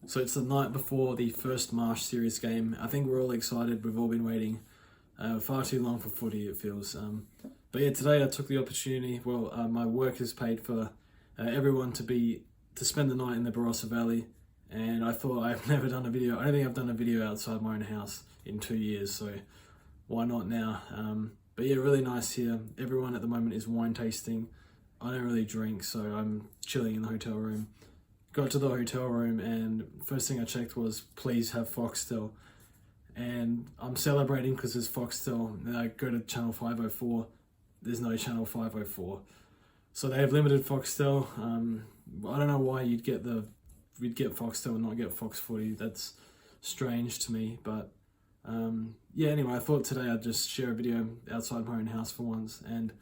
So it's the night before the first Marsh Series game. I think we're all excited. We've all been waiting far too long for footy, it feels. But yeah, today I took the opportunity. My work has paid for everyone to spend the night in the Barossa Valley, and I thought I've never done a video. I don't think I've done a video outside my own house in 2 years, so why not now? But yeah, really nice here. Everyone at the moment is wine tasting. I don't really drink, so I'm chilling in the hotel room. Got to the hotel room and first thing I checked was please have Foxtel, and I'm celebrating because there's Foxtel. And I go to channel 504, there's no channel 504, so they have limited Foxtel. I don't know why you'd get Foxtel and not get Fox Footy. That's strange to me, but yeah, anyway, I thought today I'd just share a video outside my own house for once. And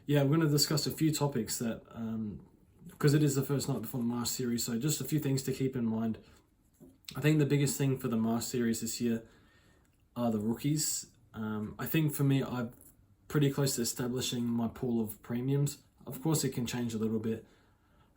yeah, I'm going to discuss a few topics that because it is the first night before the Marsh Series, so just a few things to keep in mind. I think the biggest thing for the Marsh Series this year are the rookies. I think for me, I'm pretty close to establishing my pool of premiums. Of course, it can change a little bit,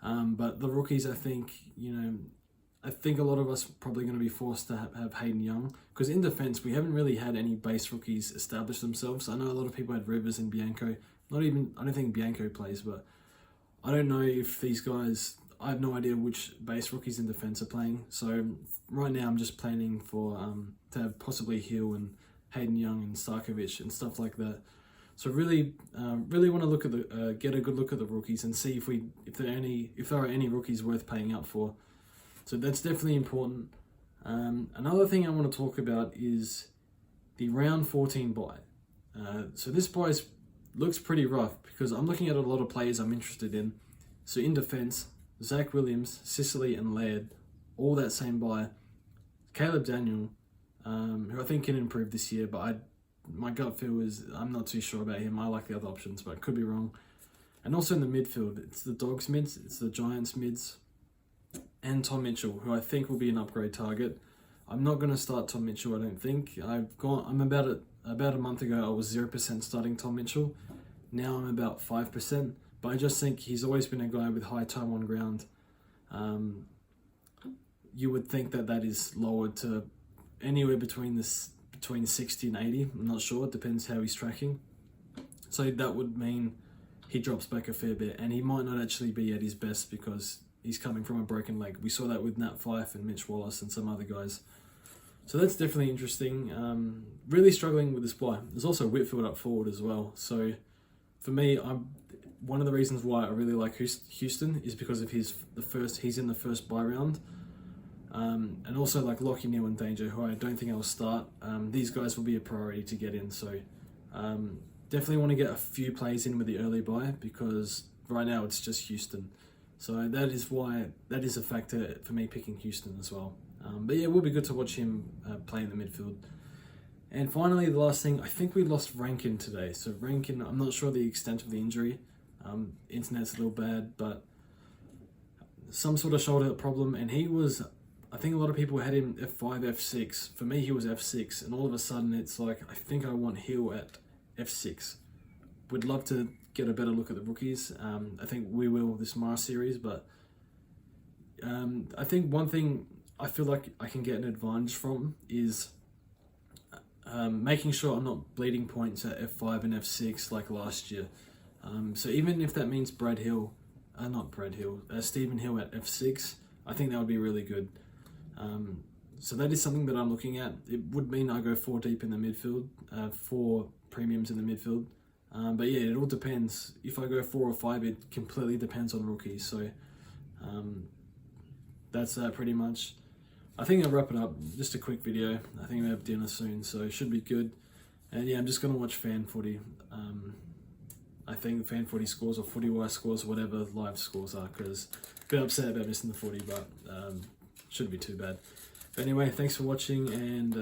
but the rookies, I think a lot of us are probably going to be forced to have Hayden Young, because in defence, we haven't really had any base rookies establish themselves. I know a lot of people had Rivers and Bianco. I don't think Bianco plays, but I don't know if these guys, I have no idea which base rookies in defence are playing. So right now I'm just planning for to have possibly Hill and Hayden Young and Starkovic and stuff like that. So really want to look at get a good look at the rookies and see if there are any rookies worth paying up for. So that's definitely important. Another thing I want to talk about is the round 14 bye. So this bye looks pretty rough because I'm looking at a lot of players I'm interested in. So in defence, Zach Williams, Sicily and Laird, all that same bye. Caleb Daniel, who I think can improve this year, but my gut feel is I'm not too sure about him. I like the other options, but I could be wrong. And also in the midfield, it's the Dogs mids, it's the Giants mids, and Tom Mitchell, who I think will be an upgrade target. I'm not going to start Tom Mitchell, I don't think. About a month ago, I was 0% starting Tom Mitchell. Now I'm about 5%, but I just think he's always been a guy with high time on ground. You would think that is lowered to anywhere between 60 and 80. I'm not sure, it depends how he's tracking. So that would mean he drops back a fair bit, and he might not actually be at his best because he's coming from a broken leg. We saw that with Nat Fyfe and Mitch Wallace and some other guys. So that's definitely interesting. Really struggling with this bye. There's also Whitfield up forward as well. So for me, one of the reasons why I really like Houston is because of he's in the first bye round. And also like Lockie Neal and Danger, who I don't think I'll start. These guys will be a priority to get in. So definitely want to get a few plays in with the early bye because right now it's just Houston. So that is a factor for me picking Houston as well. But yeah, it will be good to watch him play in the midfield. And finally, the last thing, I think we lost Rankin today. So Rankin, I'm not sure the extent of the injury. Internet's a little bad, but some sort of shoulder problem. And I think a lot of people had him F5, F6. For me, he was F6. And all of a sudden, it's like, I think I want Hill at F6. Would love to get a better look at the rookies. I think we will this Marsh Series, but I think one thing I feel like I can get an advantage from is making sure I'm not bleeding points at F5 and F6 like last year. So even if that means Stephen Hill at F6, I think that would be really good. So that is something that I'm looking at. It would mean I go 4 deep in the midfield, 4 premiums in the midfield. But yeah, it all depends. If I go 4 or 5, it completely depends on rookies. So that's pretty much. I think I'll wrap it up. Just a quick video. I think we have dinner soon, so it should be good. And yeah, I'm just going to watch fan footy. I think fan footy scores or footy-wise scores, whatever live scores are, because I'm a bit upset about missing the footy, but shouldn't be too bad. But anyway, thanks for watching, and